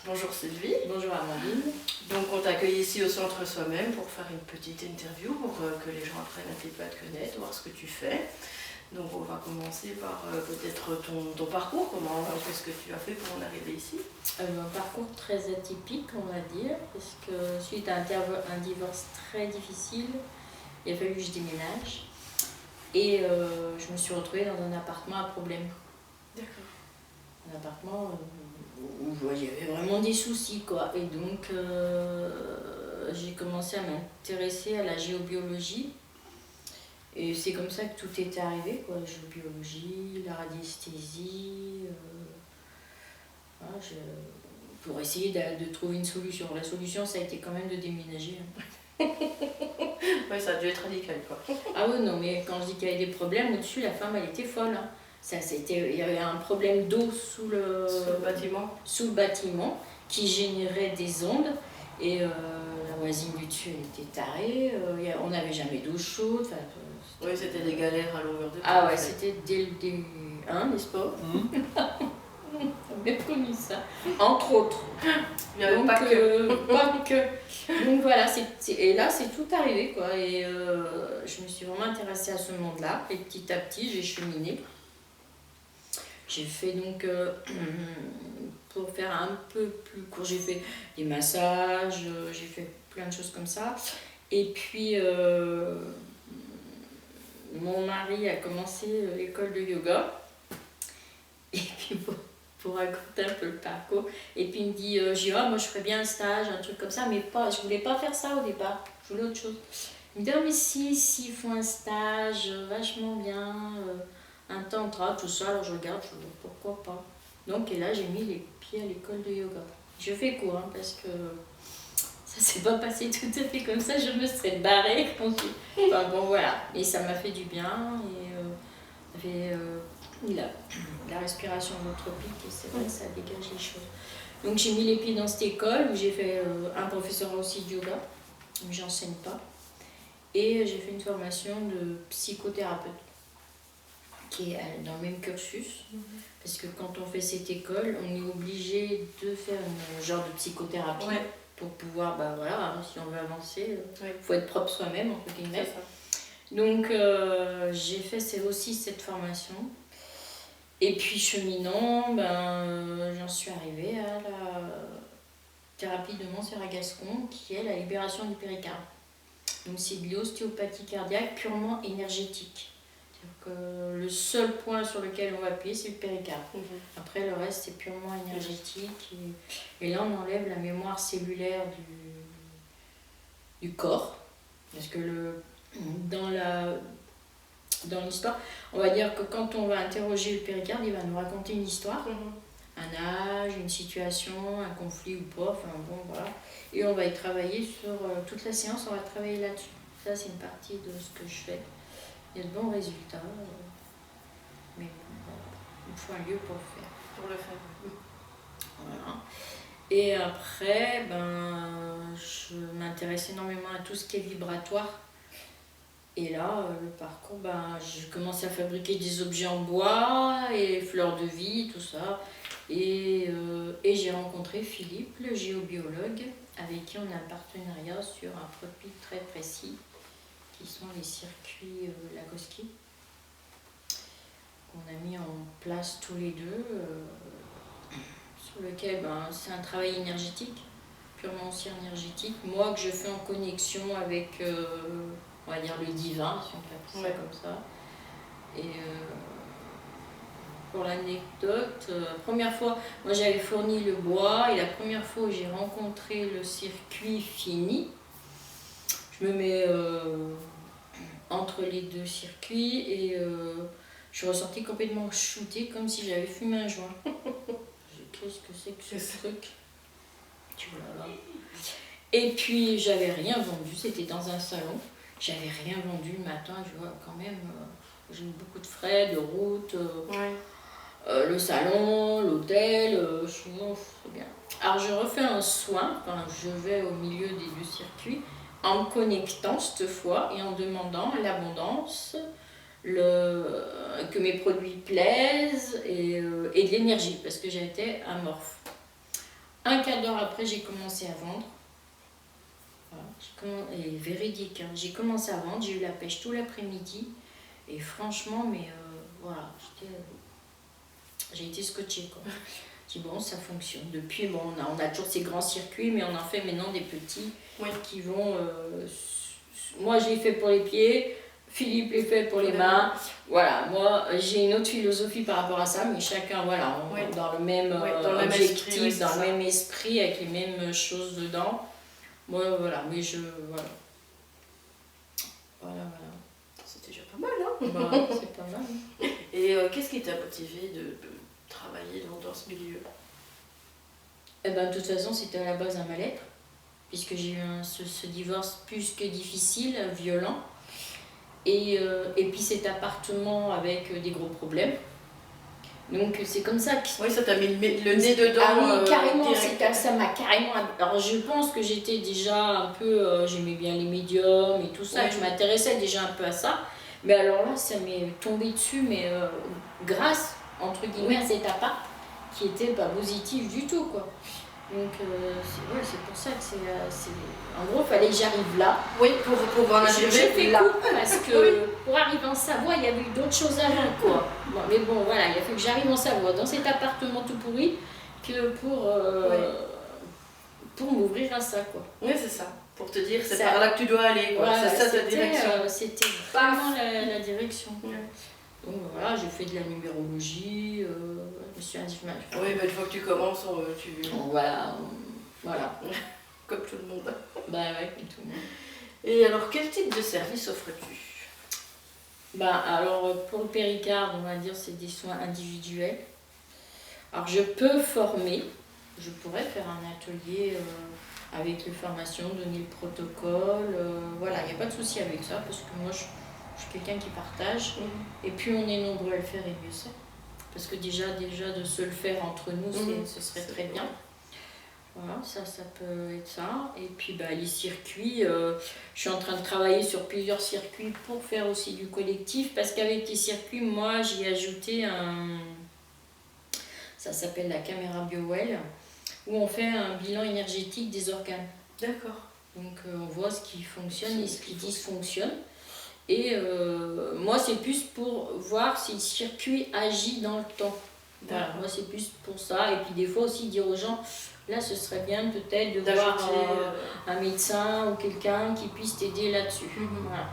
Bonjour Sylvie. Bonjour Amandine. Donc on t'accueille ici au Centre Soi-même pour faire une petite interview pour que les gens apprennent un petit peu à te connaître, voir ce que tu fais. Donc on va commencer par peut-être ton parcours, qu'est-ce que tu as fait pour en arriver ici? Un parcours très atypique, on va dire, parce que suite à un divorce très difficile, il a fallu que je déménage. Et je me suis retrouvée dans un appartement à problème. D'accord. Un appartement où il y avait vraiment des soucis, quoi. Et donc j'ai commencé à m'intéresser à la géobiologie. Et c'est comme ça que tout était arrivé, quoi. La géobiologie, la radiesthésie, voilà, pour essayer de trouver une solution. La solution, ça a été quand même de déménager. Oui, ça a dû être radical, quoi. Ah oui, non, mais quand je dis qu'il y avait des problèmes, au-dessus, la femme, elle était folle. Hein. Il y avait un problème d'eau sous le bâtiment qui générait des ondes. Et la voisine du dessus, elle était tarée. On n'avait jamais d'eau chaude. Oui, c'était des galères à longueur de temps. Ah ouais, c'était dès le début, hein, n'est-ce pas? On a bien connu ça, entre autres. Il n'y avait pas que. Donc voilà, et là c'est tout arrivé, quoi. Et je me suis vraiment intéressée à ce monde-là. Et petit à petit, j'ai cheminé. J'ai fait donc, pour faire un peu plus court, j'ai fait des massages, j'ai fait plein de choses comme ça. Et puis, mon mari a commencé l'école de yoga. Et puis, pour raconter un peu le parcours. Et puis il me dit, moi je ferais bien un stage, un truc comme ça, mais je voulais pas faire ça au départ, je voulais autre chose. Il me dit, mais si, ils font un stage vachement bien, un tantra, tout ça, alors je regarde, je dis, pourquoi pas. Donc, et là j'ai mis les pieds à l'école de yoga. Je fais court, hein, parce que ça s'est pas passé tout à fait comme ça, je me serais barrée. Enfin bon, voilà, et ça m'a fait du bien, et la respiration holotropique, et c'est vrai que ça dégage les choses. Donc j'ai mis les pieds dans cette école où j'ai fait un professeur aussi de yoga, mais j'enseigne pas. Et j'ai fait une formation de psychothérapeute, qui est dans le même cursus. Parce que quand on fait cette école, on est obligé de faire un genre de psychothérapie pour pouvoir, si on veut avancer, faut être propre soi-même, entre guillemets. Donc j'ai fait aussi cette formation. Et puis cheminant, j'en suis arrivée à la thérapie de Montserrat-Gascon, qui est la libération du péricarde. Donc c'est de l'ostéopathie cardiaque purement énergétique. C'est-à-dire que le seul point sur lequel on va appuyer, c'est le péricarde. Après, le reste, c'est purement énergétique. Et là, on enlève la mémoire cellulaire du corps. Parce que dans l'histoire, on va dire que quand on va interroger le péricarde, il va nous raconter une histoire, un âge, une situation, un conflit ou pas, enfin bon, voilà. Et on va y travailler sur toute la séance, on va travailler là-dessus. Ça, c'est une partie de ce que je fais. Il y a de bons résultats, mais il faut un lieu pour le faire. Pour le faire. Voilà. Et après, je m'intéresse énormément à tout ce qui est vibratoire. Et là, le parcours, j'ai commencé à fabriquer des objets en bois et fleurs de vie, tout ça. Et j'ai rencontré Philippe, le géobiologue, avec qui on a un partenariat sur un produit très précis, qui sont les circuits Lagoski, qu'on a mis en place tous les deux, sur lequel c'est un travail énergétique, purement aussi énergétique. Moi, que je fais en connexion avec... on va dire le divin, si on peut appeler ça comme ça. Et pour l'anecdote, première fois, moi j'avais fourni le bois, et la première fois où j'ai rencontré le circuit fini, je me mets entre les deux circuits et je suis ressortie complètement shootée, comme si j'avais fumé un joint. Qu'est-ce que c'est que ce truc? Et puis j'avais rien vendu, c'était dans un salon. J'avais rien vendu le matin, je vois quand même, j'ai eu beaucoup de frais, de route, le salon, l'hôtel, je suis dit, c'est bien. Alors je refais un soin, je vais au milieu des deux circuits, en me connectant cette fois et en demandant l'abondance, que mes produits plaisent et de l'énergie, parce que j'étais amorphe. Un cas quart d'heure après, j'ai commencé à vendre. Voilà, et véridique, hein. J'ai commencé à vendre, j'ai eu la pêche tout l'après-midi. Et franchement, mais voilà, j'ai été scotchée, quoi. Je dis bon, ça fonctionne. Depuis, bon, on a toujours ces grands circuits, mais on en fait maintenant des petits qui vont... moi, j'ai fait pour les pieds, Philippe les fait pour les mains. Voilà, moi, j'ai une autre philosophie par rapport à ça, mais chacun, voilà, dans le même objectif, dans le même esprit, avec les mêmes choses dedans. Moi, voilà, mais voilà. Voilà. C'était déjà pas mal, hein? Bah, c'est pas mal. Hein. Et qu'est-ce qui t'a motivé de travailler dans ce milieu? Eh ben, de toute façon, c'était à la base un mal-être, puisque j'ai eu ce divorce plus que difficile, violent. Et puis cet appartement avec des gros problèmes. Donc c'est comme ça que... Oui, ça t'a mis le nez dedans. Ah oui, carrément, ça m'a carrément... Alors je pense que j'étais déjà un peu... j'aimais bien les médiums et tout ça, que je m'intéressais déjà un peu à ça. Mais alors là, ça m'est tombé dessus, mais grâce, entre guillemets, à cet appart qui était pas positif du tout, quoi. Donc c'est pour ça que c'est... En gros, il fallait que j'arrive là. Oui, pour pouvoir arriver là. Parce que pour arriver en Savoie, il y avait eu d'autres choses avant, quoi. Bon, mais bon, voilà, il a fallu que j'arrive en Savoie, dans cet appartement tout pourri, que pour m'ouvrir à ça, quoi. Oui, c'est ça. Pour te dire, c'est par là que tu dois aller, quoi. Ouais, c'est ça ta direction. C'était vraiment la direction. Ouais. Donc voilà, j'ai fait de la numérologie, je me suis inscrite. Oui, mais une fois que tu commences, Voilà. Comme tout le monde. Bah ouais, comme tout le monde. Et alors, quel type de service offres-tu? Bah alors, pour le péricarde, on va dire c'est des soins individuels. Alors je peux former, je pourrais faire un atelier avec les formations, donner le protocole, voilà, il n'y a pas de souci avec ça, parce que moi je suis quelqu'un qui partage, et puis on est nombreux à le faire et mieux c'est. Parce que déjà de se le faire entre nous, ce serait très bien. Voilà, ça peut être ça. Et puis les circuits, je suis en train de travailler sur plusieurs circuits pour faire aussi du collectif, parce qu'avec les circuits, moi j'ai ajouté ça s'appelle la caméra BioWell, où on fait un bilan énergétique des organes. D'accord. Donc on voit ce qui fonctionne et ce qui dysfonctionne. Et moi c'est plus pour voir si le circuit agit dans le temps. Voilà, moi c'est plus pour ça. Et puis des fois aussi dire aux gens, là ce serait bien peut-être de voir un médecin ou quelqu'un qui puisse t'aider là-dessus. Voilà.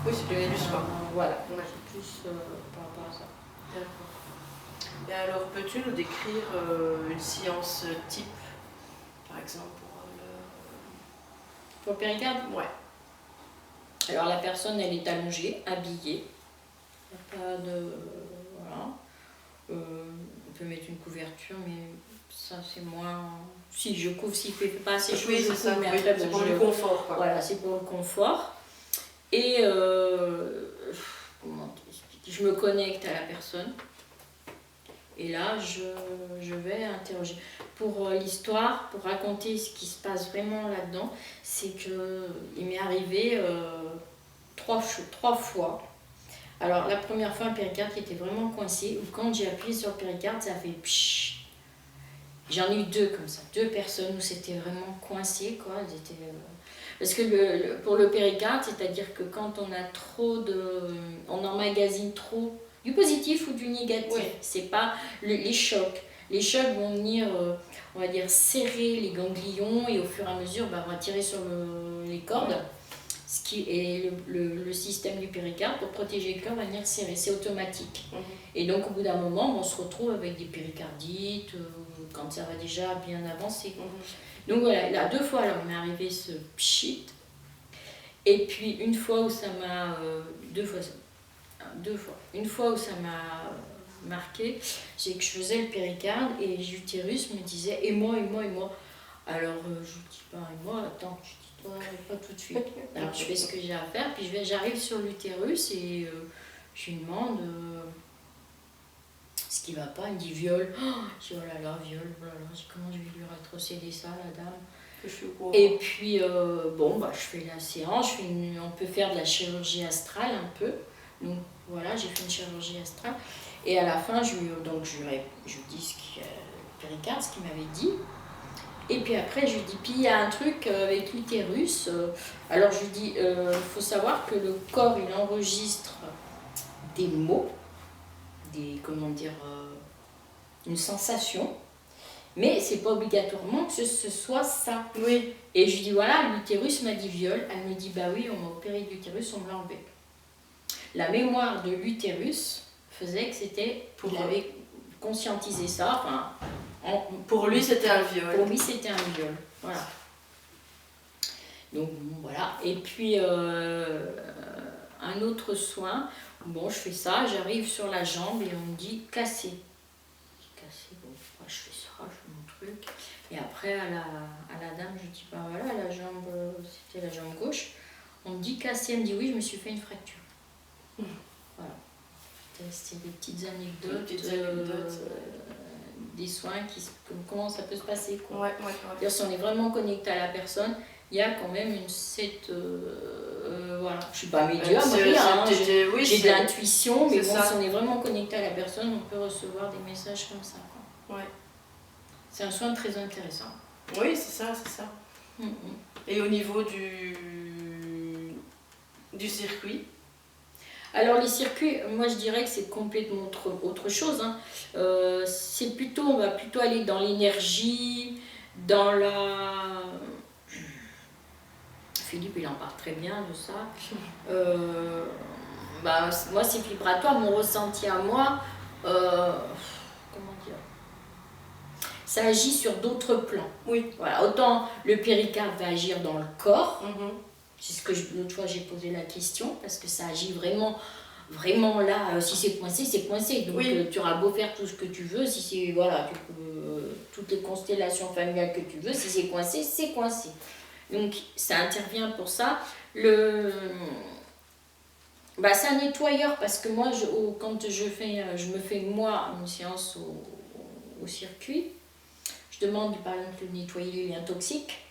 Oui, c'est plus quoi. Voilà, c'est plus par rapport à ça. D'accord. Et alors, peux-tu nous décrire une séance type, par exemple, pour le péricarde? Ouais. Alors la personne, elle est allongée, habillée. Il n'y a pas de... voilà. On peut mettre une couverture, mais ça c'est moins... Si je couvre, s'il ne fait pas assez chaud, je couvre, mais après, c'est pour le confort, quoi. Voilà, c'est pour le confort. Et comment t'expliquer, je me connecte à la personne. Et là, je vais interroger. Pour l'histoire, pour raconter ce qui se passe vraiment là-dedans, c'est qu'il m'est arrivé 3 fois. Alors, la première fois, un péricarde qui était vraiment coincé, où quand j'ai appuyé sur le péricarde, ça a fait pshhh. J'en ai eu 2 comme ça, 2 personnes où c'était vraiment coincé, quoi. Parce que pour le péricarde, c'est-à-dire que quand on a on emmagasine trop du positif ou du négatif, c'est pas les chocs. Les chocs vont venir, on va dire, serrer les ganglions et au fur et à mesure, on va tirer sur les cordes. Ce qui est le système du péricarde pour protéger le cœur va venir serrer, c'est automatique. Et donc au bout d'un moment, on se retrouve avec des péricardites quand ça va déjà bien avancer. Donc voilà, là 2 fois, alors il m'est arrivé ce pchit. Et puis une fois où ça m'a... 2 fois. Une fois où ça m'a marqué, c'est que je faisais le péricarde et l'utérus me disait et moi. Alors je lui dis et moi, attends, je dis toi, pas tout de suite. Alors je fais ce que j'ai à faire, puis j'arrive sur l'utérus et je lui demande ce qui va pas. Il me dit viol. Je dis oh là là, viol, oh là là. Je dis comment je vais lui rétrocéder ça, la dame. Et puis je fais la séance, on peut faire de la chirurgie astrale un peu. Donc voilà, j'ai fait une chirurgie astrale. Et à la fin, je lui dis le péricarde, ce qu'il m'avait dit. Et puis après, je lui dis, puis il y a un truc avec l'utérus. Alors je lui dis, faut savoir que le corps, il enregistre des mots, comment dire, une sensation, mais c'est pas obligatoirement que ce soit ça. Oui. Et je lui dis, voilà, l'utérus m'a dit viol. Elle me dit, bah oui, on m'a opéré de l'utérus, on me l'a enlevé. La mémoire de l'utérus faisait que c'était, il avait conscientisé ça, enfin... Pour lui, c'était un viol. Pour lui, c'était un viol. Voilà. Donc, bon, voilà. Et puis, un autre soin. Bon, je fais ça, j'arrive sur la jambe et on me dit cassé. Cassé, bon, je fais ça, je fais mon truc. Et après, à la dame, je dis, bah voilà, la jambe, c'était la jambe gauche. On me dit cassé, elle me dit, oui, je me suis fait une fracture. Voilà. C'était des petites anecdotes. Des soins, comment ça peut se passer, quoi. Ouais. Si on est vraiment connecté à la personne, il y a quand même voilà. Je suis pas médium, j'ai de l'intuition, mais bon, si on est vraiment connecté à la personne, on peut recevoir des messages comme ça, quoi. Ouais. C'est un soin très intéressant. Oui, c'est ça. Et au niveau du circuit? Alors les circuits, moi je dirais que c'est complètement autre chose. Hein. On va plutôt aller dans l'énergie, dans la... Philippe il en parle très bien de ça. Moi c'est vibratoire, mon ressenti à moi, comment dire, ça agit sur d'autres plans. Oui. Voilà, autant le péricarde va agir dans le corps. C'est ce que l'autre fois j'ai posé la question, parce que ça agit vraiment là, si c'est coincé, c'est coincé. Donc tu auras beau faire tout ce que tu veux, si c'est, voilà, toutes les constellations familiales que tu veux, si c'est coincé, c'est coincé. Donc ça intervient pour ça. C'est un nettoyeur, parce que moi, quand je me fais moi une séance au circuit, je demande par exemple de nettoyer les liens toxiques.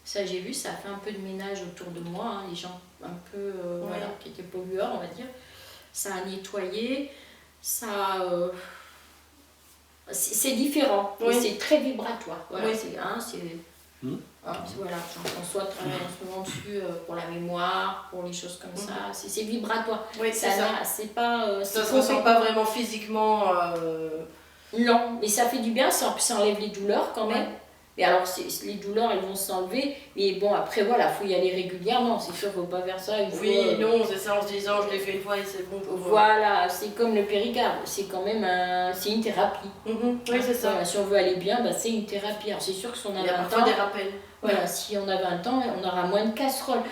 Ça, j'ai vu, ça a fait un peu de ménage autour de moi, hein, les gens un peu qui étaient pollueurs, on va dire. Ça a nettoyé, c'est différent, c'est très vibratoire. Voilà, voilà, Jean-François travaille en ce moment dessus pour la mémoire, pour les choses comme ça. C'est vibratoire. Oui, c'est ça. C'est pas... ça se ressent pas vraiment physiquement. Non, mais ça fait du bien, ça enlève les douleurs quand même. Et alors, les douleurs, elles vont s'enlever. Mais bon, après, voilà, il faut y aller régulièrement. C'est sûr, il ne faut pas faire ça une fois. Non, c'est ça en se disant, je l'ai fait une fois et c'est bon. Voilà, c'est comme le péricarde. C'est quand même c'est une thérapie. Oui, c'est ça. Voilà, si on veut aller bien, c'est une thérapie. Alors, c'est sûr que si on a 20 ans... Il y a parfois des rappels. Voilà, si on a 20 ans, on aura moins de casseroles.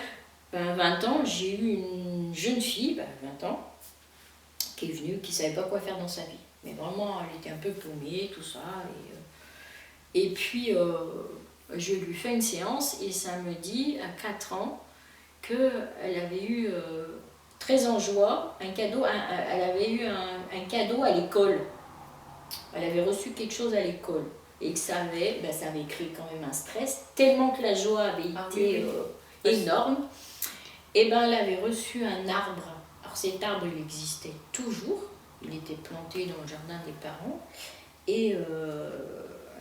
20 ans, j'ai eu une jeune fille, 20 ans, qui est venue, qui ne savait pas quoi faire dans sa vie. Mais vraiment, elle était un peu paumée, tout ça. Et puis, je lui fais une séance et ça me dit, à 4 ans, qu'elle avait eu, très en joie, un cadeau, elle avait eu un cadeau à l'école. Elle avait reçu quelque chose à l'école. Et que ça avait créé quand même un stress, tellement que la joie avait été énorme. Et elle avait reçu un arbre. Alors cet arbre, il existait toujours. Il était planté dans le jardin des parents. Et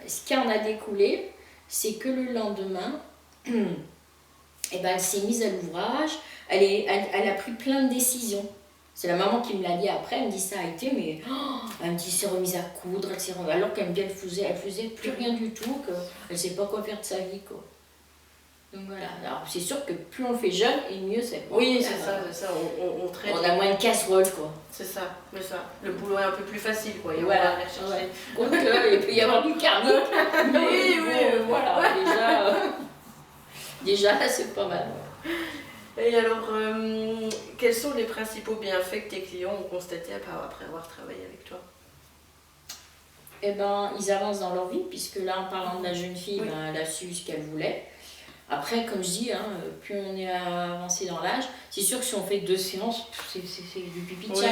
ce qui en a découlé, c'est que le lendemain, elle s'est mise à l'ouvrage, elle a pris plein de décisions. C'est la maman qui me l'a dit après, elle me dit ça a été, mais elle me dit, s'est remise à coudre, alors qu'elle me dit, elle faisait plus rien du tout, qu'elle ne sait pas quoi faire de sa vie, quoi. Donc voilà, alors c'est sûr que plus on fait jeune, et mieux c'est. Oui, c'est ça, on traite. On a moins de casseroles, quoi. C'est ça. Le boulot est un peu plus facile, quoi. Et voilà, on va aller chercher. Donc il peut y avoir du karmique, mais voilà, déjà là c'est pas mal. Et alors, quels sont les principaux bienfaits que tes clients ont constatés après avoir travaillé avec toi? Ils avancent dans leur vie, puisque là, en parlant de la jeune fille, elle a su ce qu'elle voulait. Après, comme je dis, plus on est avancé dans l'âge, c'est sûr que si on fait 2 séances, c'est du pipi de chat.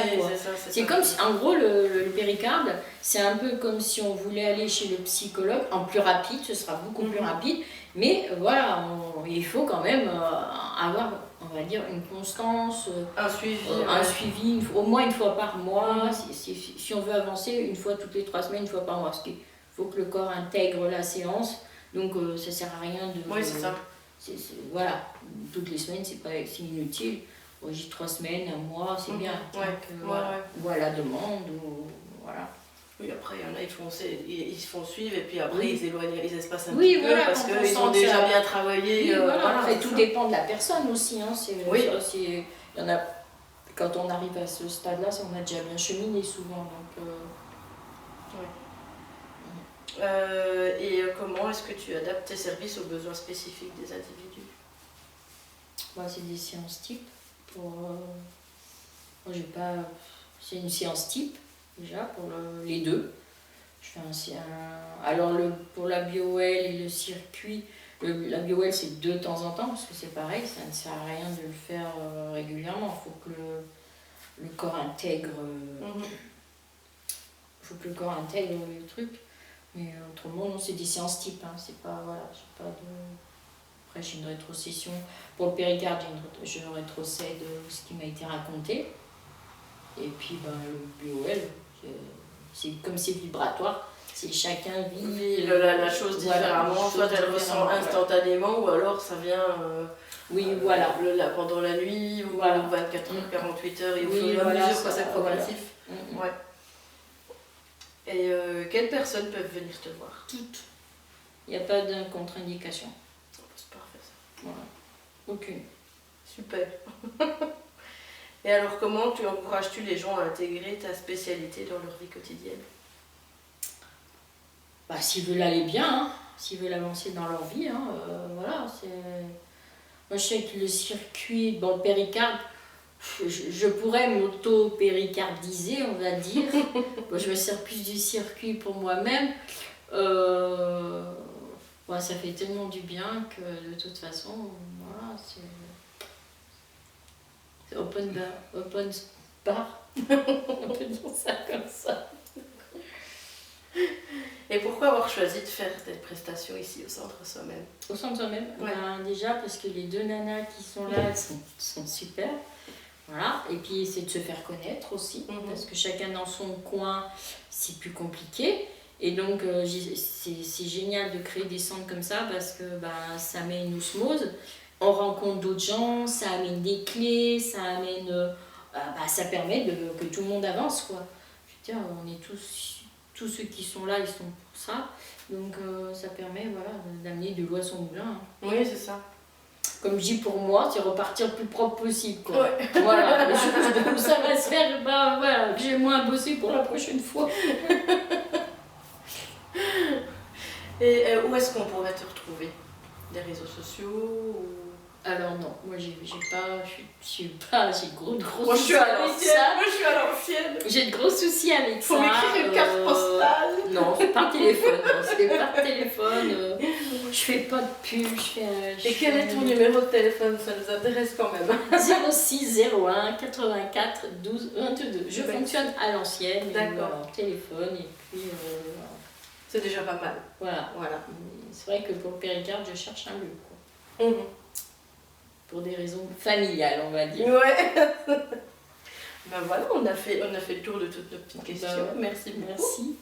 C'est comme si, en gros, le péricarde, c'est un peu comme si on voulait aller chez le psychologue en plus rapide, ce sera beaucoup plus rapide. Mais voilà, il faut quand même avoir, on va dire, une constance, un suivi, au moins une fois par mois. Si on veut avancer, une fois toutes les 3 semaines, une fois par mois. Parce qu'il faut que le corps intègre la séance. Donc ça sert à rien de... Oui, c'est ça. Voilà, toutes les semaines, c'est inutile. Bon, j'ai 3 semaines, un mois, c'est bien. Ouais. Donc, voilà, demande, ou voilà. Oui, après, il y en a, ils se font suivre et puis après, Oui. ils éloignent, ils espacent un Oui, petit voilà, peu parce quand on qu'ils sent ont que déjà ça- bien travaillé. Oui, voilà. Après, c'est tout ça. dépend de la personne aussi. Hein. Oui. Il y en a, quand on arrive à ce stade-là, on a déjà bien cheminé souvent. Donc, Comment est-ce que tu adaptes tes services aux besoins spécifiques des individus? c'est des séances type. Moi, j'ai pas... C'est une séance type, déjà, pour les deux. Je fais alors, pour la BioL et le circuit, la BioL, c'est de temps en temps, parce que c'est pareil, ça ne sert à rien de le faire régulièrement. Il faut que le corps intègre... faut que le corps intègre le truc. Mais autrement, non, c'est des séances type. Hein. C'est pas... Voilà, j'ai pas de... Après, j'ai une rétrocession. Pour le péricarde, je rétrocède ce qui m'a été raconté. Et puis, le BOL, c'est comme c'est vibratoire. C'est chacun vit la chose différemment. Soit elle ressent instantanément, ou alors ça vient voilà. Pendant la nuit, ou 24 heures, 48 heures, et au Oui, fur et à voilà, mesure, c'est progressif. Voilà. Ouais. Et quelles personnes peuvent venir te voir? Toutes. Il n'y a pas de contre-indication. C'est parfait ça. Voilà. Aucune. Super. Et alors, comment encourages-tu les gens à intégrer ta spécialité dans leur vie quotidienne? S'ils veulent aller bien, hein, s'ils veulent avancer dans leur vie, hein, voilà. Moi, je sais que le circuit, le péricarde, je pourrais m'auto-péricardiser, on va dire. Je me sers plus du circuit pour moi-même. Ça fait tellement du bien que de toute façon, voilà, c'est open bar. On peut dire ça comme ça. Et pourquoi avoir choisi de faire des prestations ici au Centre Soi-même? Au Centre Soi-même, déjà parce que les 2 nanas qui sont là, elles sont super. Voilà. Et puis c'est de se faire connaître aussi, parce que chacun dans son coin, c'est plus compliqué. Et donc c'est génial de créer des centres comme ça, parce que ça met une osmose. On rencontre d'autres gens, ça amène des clés, ça amène... ça permet que tout le monde avance, quoi. Je veux dire, on est tous ceux qui sont là, ils sont pour ça. Donc ça permet d'amener de l'eau à son moulin. Hein. Oui, c'est ça. Comme je dis, pour moi, c'est repartir le plus propre possible, quoi. Ouais. Voilà, les choses où ça va se faire, j'ai moins à bosser pour la prochaine fois. Et où est-ce qu'on pourrait te retrouver? Des réseaux sociaux ou... Alors non, moi j'ai gros Moi je suis à l'ancienne. J'ai de gros soucis avec ça. Faut m'écrire une carte postale. Non, c'est par téléphone. C'est par téléphone. Je fais pas de pub. Et quel est ton numéro de téléphone? Ça nous intéresse quand même. 06 01 84 12 22. Je fonctionne à l'ancienne. D'accord. Téléphone et puis... C'est déjà pas mal. Voilà. C'est vrai que pour le péricarde, je cherche un lieu, quoi. Pour des raisons familiales, on va dire. Ouais. Voilà, on a fait le tour de toutes nos petites questions. Merci beaucoup. Merci.